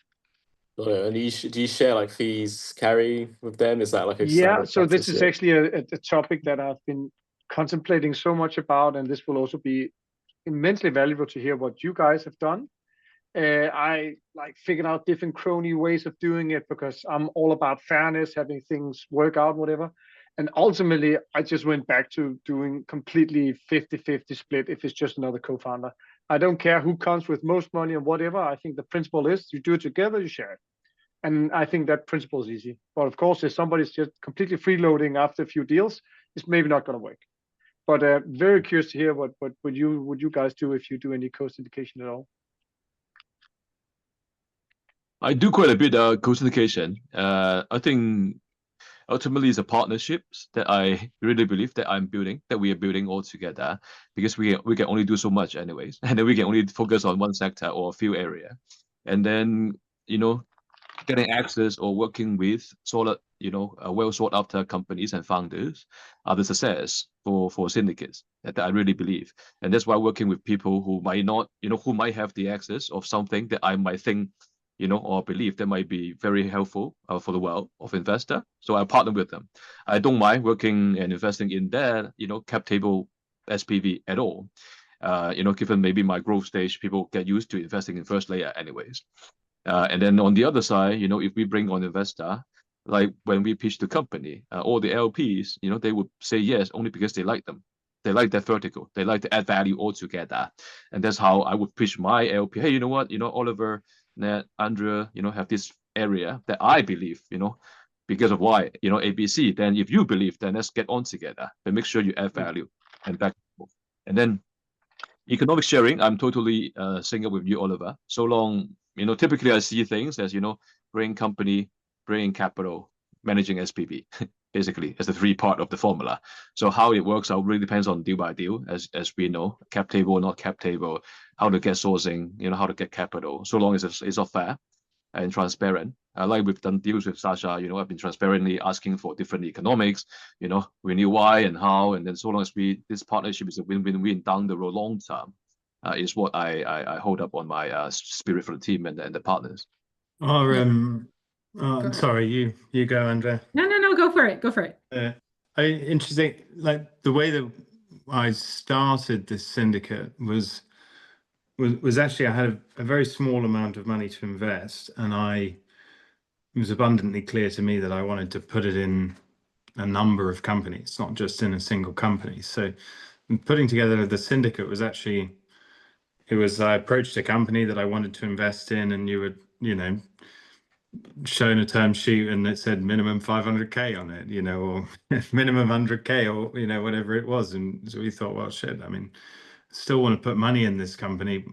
Got it. And do you share like fees carry with them? Is that like a yeah? So this is actually a topic that I've been contemplating so much about, and this will also be immensely valuable to hear what you guys have done. I figured out different crony ways of doing it because I'm all about fairness, having things work out, whatever. And ultimately, I just went back to doing completely 50-50 split if it's just another co-founder. I don't care who comes with most money and whatever. I think the principle is you do it together, you share it. And I think that principle is easy. But of course, if somebody's just completely freeloading after a few deals, it's maybe not going to work. But very curious to hear what would you guys do if you do any co-syndication at all? I do quite a bit co-syndication. I think ultimately it's a partnerships that I really believe that we are building all together, because we can only do so much anyways, and then we can only focus on one sector or a few area, and then getting access or working with solid, well sought after companies and founders are the success for syndicates that I really believe. And that's why working with people who might not, who might have the access of something that I might think, or believe that might be very helpful for the world of investor. So I partner with them. I don't mind working and investing in their, cap table SPV at all. Given maybe my growth stage, people get used to investing in first layer anyways. And then on the other side, if we bring on investor, like when we pitch the company, all the LPs, they would say yes only because they like them. They like that vertical. They like to add value altogether. And that's how I would pitch my LP. Hey, you know what? Oliver, Nat, Andrea, have this area that I believe, because of why, ABC. Then if you believe, then let's get on together. But make sure you add value and back. And then economic sharing, I'm totally synced up with you, Oliver. So long, typically I see things as, bring company, bring capital, managing SPV, basically as the three part of the formula. So how it works out really depends on deal by deal, as we know, cap table or not cap table, how to get sourcing, how to get capital, so long as it's all fair and transparent. Like we've done deals with Sasha, I've been transparently asking for different economics, we knew why and how, and then so long as this partnership is a win-win-win down the road long term, is what I hold up on my spirit for the team and the partners. Sorry, you go, Andrea. No, go for it. Go for it. Interesting. Like the way that I started this syndicate was actually I had a very small amount of money to invest, and it was abundantly clear to me that I wanted to put it in a number of companies, not just in a single company. So putting together the syndicate was actually, I approached a company that I wanted to invest in, and you would, shown a term sheet and it said minimum 500k on it, or minimum 100k, or whatever it was. And so we thought, well, shit, I mean, still want to put money in this company,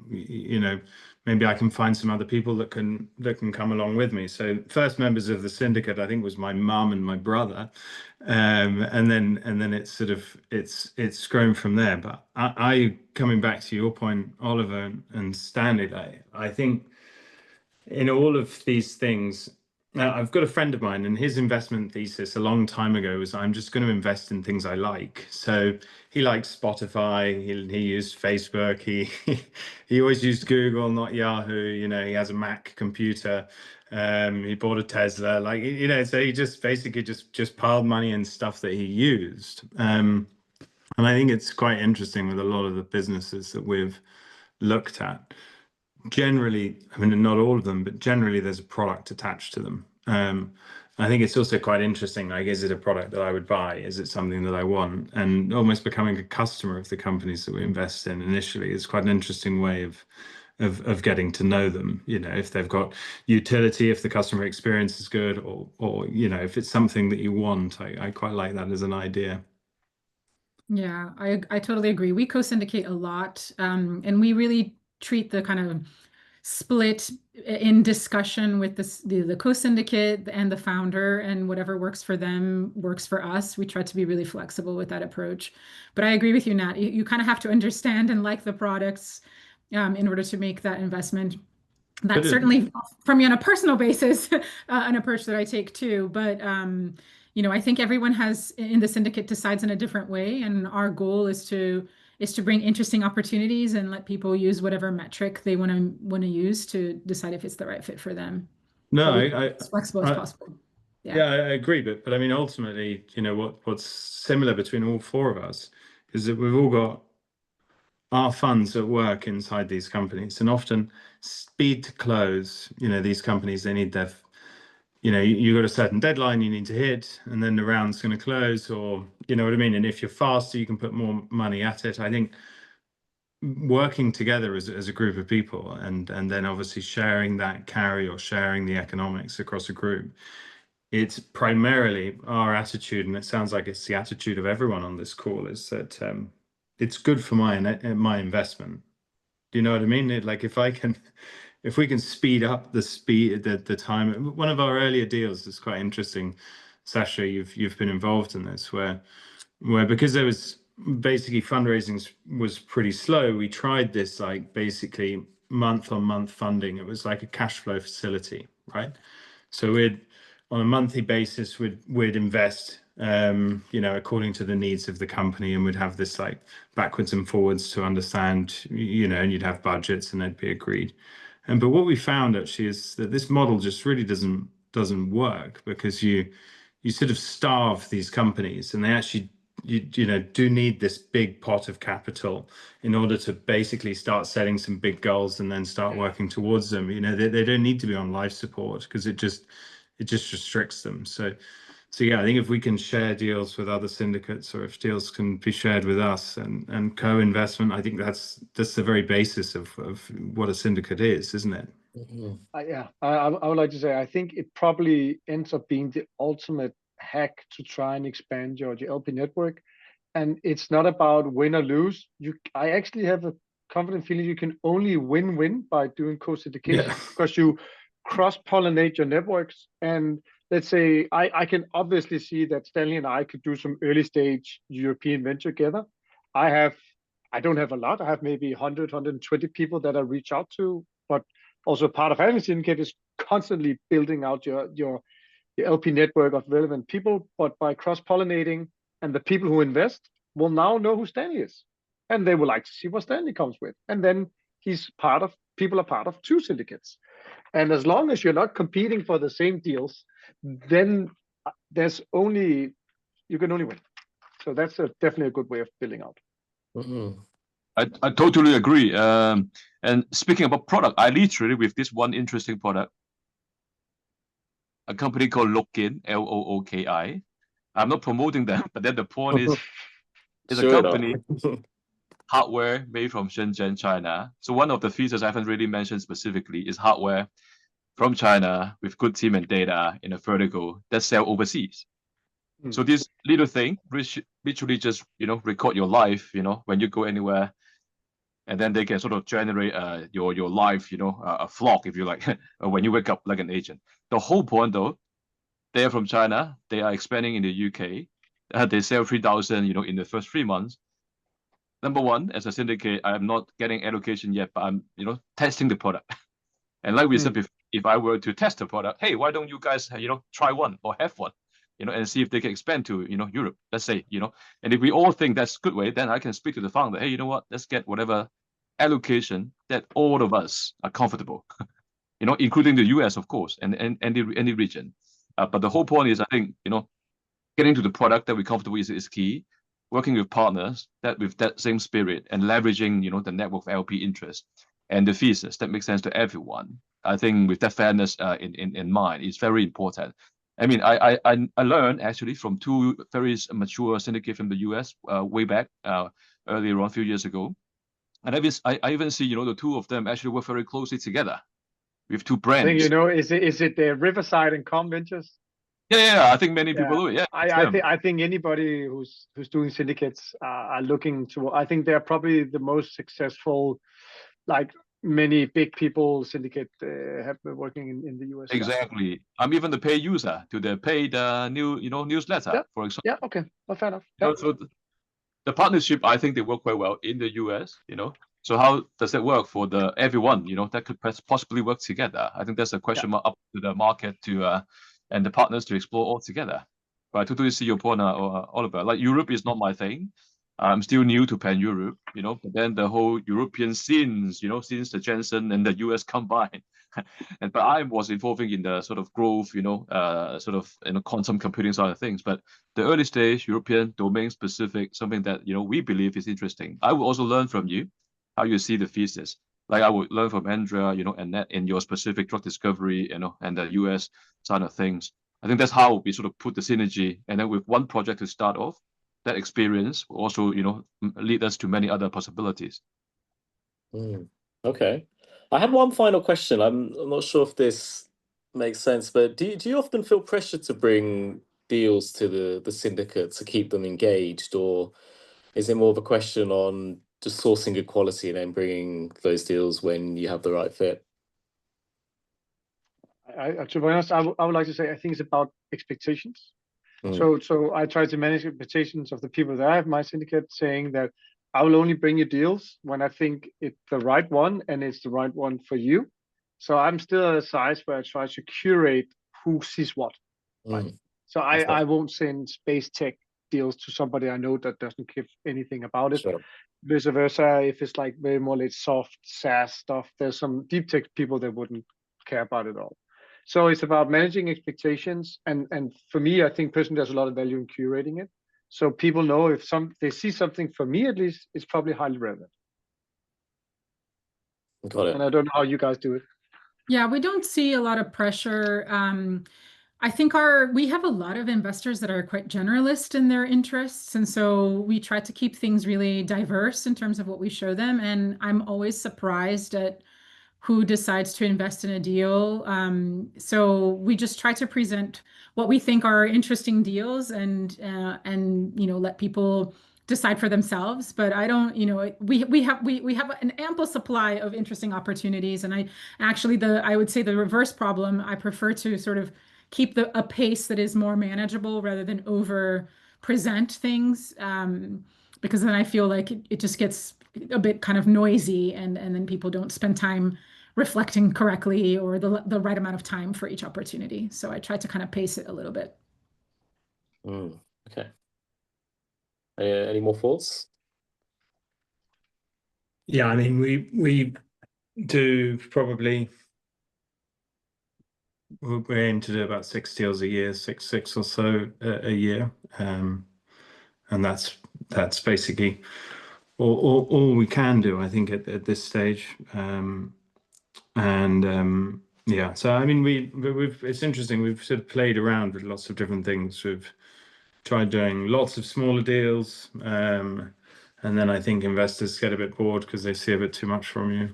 maybe I can find some other people that can come along with me. So first members of the syndicate, I think, was my mum and my brother, and then it's sort of it's grown from there. But I coming back to your point, Oliver and Stanley, I think in all of these things, now I've got a friend of mine, and his investment thesis a long time ago was, I'm just going to invest in things I like. So he liked Spotify, he used Facebook, he always used Google, not Yahoo. He has a Mac computer, he bought a Tesla, so he just basically just piled money in stuff that he used. And I think it's quite interesting with a lot of the businesses that we've looked at. Generally, I mean, not all of them, but generally there's a product attached to them. I think it's also quite interesting, like, is it a product that I would buy? Is it something that I want? And almost becoming a customer of the companies that we invest in initially is quite an interesting way of getting to know them. If they've got utility, if the customer experience is good, or if it's something that you want. I quite like that as an idea. Yeah, I totally agree. We co-syndicate a lot, and we really treat the kind of split in discussion with the co-syndicate and the founder, and whatever works for them works for us. We try to be really flexible with that approach. But I agree with you, Nat. You kind of have to understand and like the products in order to make that investment. That's certainly, for me on a personal basis, an approach that I take too. But I think everyone has in the syndicate decides in a different way, and our goal is to bring interesting opportunities and let people use whatever metric they want to use to decide if it's the right fit for them. No, as flexible as possible. Yeah, I agree. But I mean, ultimately, what's similar between all four of us is that we've all got our funds at work inside these companies, and often speed to close. These companies, they need their, you got a certain deadline you need to hit, and then the round's going to close, or you know what I mean. And if you're faster, you can put more money at it. I think working together as a group of people, and then obviously sharing that carry or sharing the economics across a group. It's primarily our attitude, and it sounds like it's the attitude of everyone on this call, is that it's good for my investment. Do you know what I mean? If we can speed up the time. One of our earlier deals is quite interesting. Sasha, you've been involved in this, where because there was basically fundraising was pretty slow. We tried this basically month-on-month funding. It was like a cash flow facility, right? So we'd, on a monthly basis, we'd invest, according to the needs of the company, and we'd have this like backwards and forwards to understand, and you'd have budgets and they'd be agreed. But what we found actually is that this model just really doesn't work, because you sort of starve these companies, and they actually do need this big pot of capital in order to basically start setting some big goals and then start working towards them. They don't need to be on life support, because it just restricts them. So yeah, I think if we can share deals with other syndicates, or if deals can be shared with us and co-investment, I think that's the very basis of what a syndicate is, isn't it? Mm-hmm. I would like to say, I think it probably ends up being the ultimate hack to try and expand your LP network. And it's not about win or lose. I actually have a confident feeling you can only win by doing co-syndication, because you cross-pollinate your networks. And let's say I can obviously see that Stanley and I could do some early stage European venture together. I don't have a lot. I have maybe 100, 120 people that I reach out to, but also part of having a syndicate is constantly building out your LP network of relevant people. But by cross-pollinating, and the people who invest will now know who Stanley is, and they will like to see what Stanley comes with. And then people are part of two syndicates. And as long as you're not competing for the same deals, then you can only win. So that's definitely a good way of building out. Mm-hmm. I totally agree. And speaking about product, I literally, with this one interesting product, a company called Lookin, Looki. I'm not promoting them, but then the point is, it's a company, hardware made from Shenzhen, China. So one of the features I haven't really mentioned specifically is hardware from China with good team and data in a vertical that sell overseas. So this little thing, literally just, record your life, when you go anywhere, and then they can sort of generate your life, a vlog, if you like, when you wake up like an agent. The whole point though, they're from China, they are expanding in the UK. They sell 3,000, in the first 3 months. Number one, as a syndicate, I am not getting allocation yet, but I'm, testing the product. And like we said before, if I were to test the product, hey, why don't you guys, try one or have one, and see if they can expand to, Europe, let's say, and if we all think that's a good way, then I can speak to the founder, hey, you know what, let's get whatever allocation that all of us are comfortable, including the US, of course, and any region. But the whole point is, I think, getting to the product that we're comfortable is key. Working with partners with that same spirit and leveraging, the network of LP interest and the thesis that makes sense to everyone. I think with that fairness in mind, is very important. I mean, I learned actually from two very mature syndicates from the US way back earlier on, a few years ago. And I even see, the two of them actually work very closely together with two brands. I think, is it the Riverside and Com Ventures? Yeah, I think many people do it. Yeah, I think anybody who's doing syndicates are looking to. I think they're probably the most successful, like many big people syndicate have been working in the US. Exactly. Yeah. I'm even the paid user to the paid newsletter, for example. Yeah. Okay. Well, fair enough. So the partnership, I think they work quite well in the US. So how does that work for everyone? That could possibly work together. I think that's a question mark up to the market and the partners to explore all together. But I totally see your point, Oliver. Like Europe is not my thing. I'm still new to Pan-Europe, but then the whole European scenes, since the Jensen and the US combined. But I was involving in the sort of growth, quantum computing side of things. But the early stage, European domain specific, something that, we believe is interesting. I will also learn from you how you see the thesis. Like I would learn from Andrea, and Nat in your specific drug discovery, and the US side of things. I think that's how we sort of put the synergy. And then with one project to start off, that experience will also, lead us to many other possibilities. Okay. I had one final question. I'm not sure if this makes sense, but do you often feel pressure to bring deals to the syndicate to keep them engaged, or is it more of a question on just sourcing good quality and then bringing those deals when you have the right fit? To be honest, I would like to say I think it's about expectations. So I try to manage expectations of the people that I have in my syndicate, saying that I will only bring you deals when I think it's the right one and it's the right one for you. So I'm still at a size where I try to curate who sees what. Right? So I won't send space tech deals to somebody I know that doesn't give anything about it. Sure. Vice versa, if it's like very more like soft SaaS stuff, there's some deep tech people that wouldn't care about it all. So it's about managing expectations, and for me, I think personally there's a lot of value in curating it. So people know if they see something, for me at least, it's probably highly relevant. Got it. And I don't know how you guys do it. Yeah, we don't see a lot of pressure. I think we have a lot of investors that are quite generalist in their interests. And so we try to keep things really diverse in terms of what we show them. And I'm always surprised at who decides to invest in a deal. So we just try to present what we think are interesting deals and let people decide for themselves. But I don't, we have an ample supply of interesting opportunities. And I would say the reverse problem, I prefer to sort of keep a pace that is more manageable rather than over present things, because then I feel like it just gets a bit kind of noisy, and then people don't spend time reflecting correctly or the right amount of time for each opportunity. So I try to kind of pace it a little bit. Okay. Any more thoughts? Yeah, I mean, we do probably, we aim to do about 6 deals a year, six or so a year, and that's basically all we can do, I think, at this stage. Yeah, so I mean, it's interesting. We've sort of played around with lots of different things. We've tried doing lots of smaller deals, and then I think investors get a bit bored because they see a bit too much from you.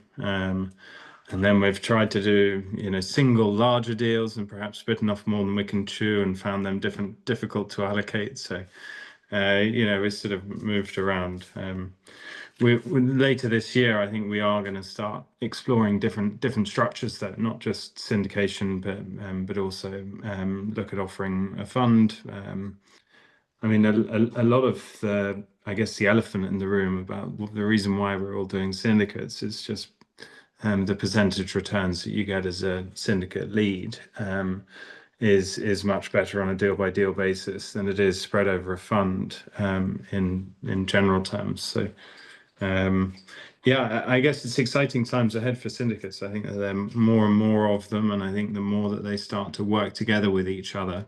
And then we've tried to do, single larger deals and perhaps bitten off more than we can chew, and found them difficult to allocate. So, we sort of moved around. Later this year, I think we are going to start exploring different structures, that not just syndication, but also look at offering a fund. I mean, a lot of I guess the elephant in the room about the reason why we're all doing syndicates is just the percentage returns that you get as a syndicate lead is much better on a deal by deal basis than it is spread over a fund, in general terms. So. Yeah, I guess it's exciting times ahead for syndicates. I think that there are more and more of them, and I think the more that they start to work together with each other,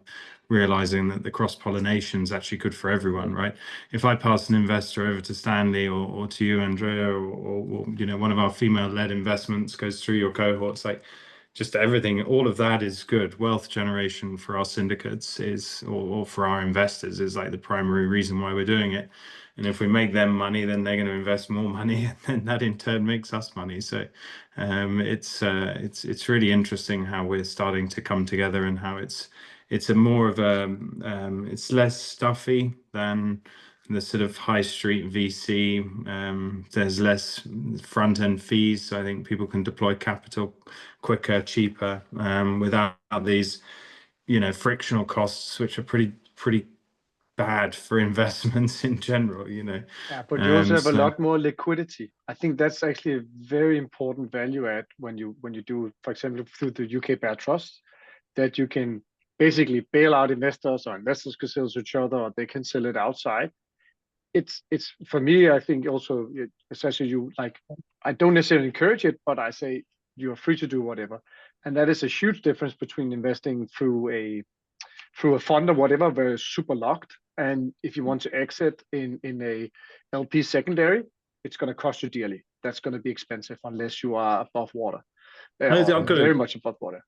realizing that the cross-pollination is actually good for everyone, right? If I pass an investor over to Stanley or to you, Andrea, or one of our female-led investments goes through your cohorts, like just everything, all of that is good. Wealth generation for our syndicates or for our investors is like the primary reason why we're doing it. And if we make them money, then they're going to invest more money, and then that in turn makes us money. So it's really interesting how we're starting to come together, and how it's a more of a it's less stuffy than the sort of high street VC. There's less front end fees, so I think people can deploy capital quicker, cheaper, without these frictional costs, which are pretty bad for investments in general. Yeah, but you also have a lot more liquidity. I think that's actually a very important value add when you do, for example, through the UK Bear Trust, that you can basically bail out investors, or investors can sell to each other, or they can sell it outside. It's for me, I think also, especially you, like, I don't necessarily encourage it, but I say you are free to do whatever. And that is a huge difference between investing through a fund or whatever, where it's super locked. And if you want to exit in a LP secondary, it's going to cost you dearly. That's going to be expensive unless you are above water, very much above water.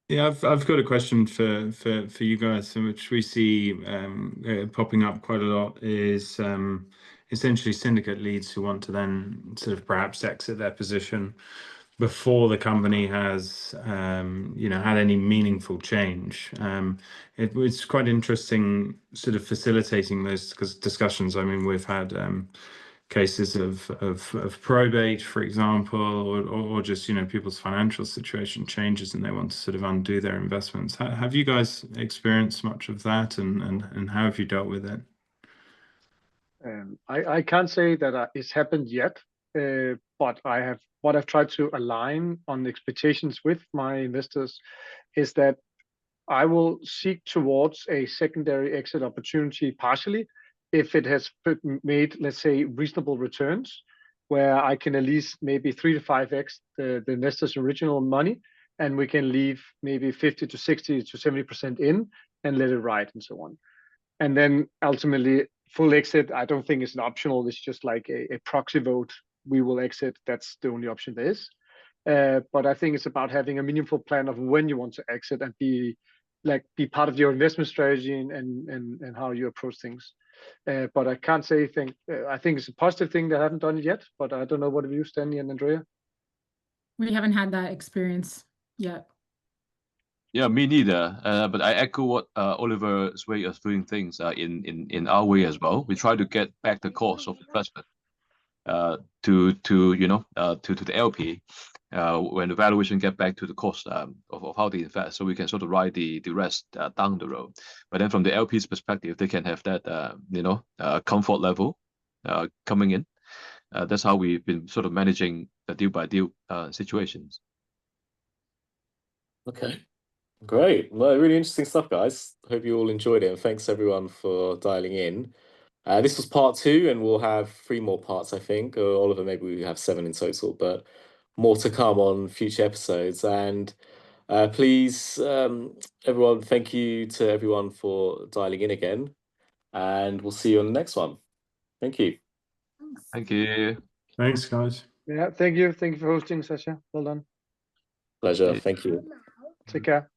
Yeah, I've got a question for you guys, which we see popping up quite a lot, is essentially syndicate leads who want to then sort of perhaps exit their position before the company has had any meaningful change. It's quite interesting sort of facilitating those discussions. I mean, we've had cases of probate, for example, or just people's financial situation changes and they want to sort of undo their investments. Have you guys experienced much of that, and how have you dealt with it? I can't say that it's happened yet, but what I've tried to align on the expectations with my investors is that I will seek towards a secondary exit opportunity partially if it has made, let's say, reasonable returns, where I can at least maybe 3 to 5x the investor's original money, and we can leave maybe 50 to 60 to 70% in and let it ride and so on. And then ultimately, full exit, I don't think it's an optional. It's just like a proxy vote. We will exit. That's the only option there is. But I think it's about having a meaningful plan of when you want to exit and be part of your investment strategy and how you approach things. But I can't say anything. I think it's a positive thing that I haven't done it yet, but I don't know what have you, Stanley and Andrea? We haven't had that experience yet. Yeah, me neither. But I echo what Oliver's way of doing things in our way as well. We try to get back the cost of investment to the LP when the valuation get back to the cost of how they invest, so we can sort of ride the rest down the road. But then from the LP's perspective, they can have that comfort level coming in. That's how we've been sort of managing the deal by deal situations. Okay. Great. Well, really interesting stuff, guys. Hope you all enjoyed it, and thanks everyone for dialing in. This was part 2, and we'll have 3 more parts, I think. Or Oliver, maybe we have 7 in total, but more to come on future episodes. And please, everyone, thank you to everyone for dialing in again, and we'll see you on the next one. Thank you. Thank you. Thanks, guys. Yeah, thank you. Thank you for hosting, Sasha. Well done. Pleasure. Thank you. Take care.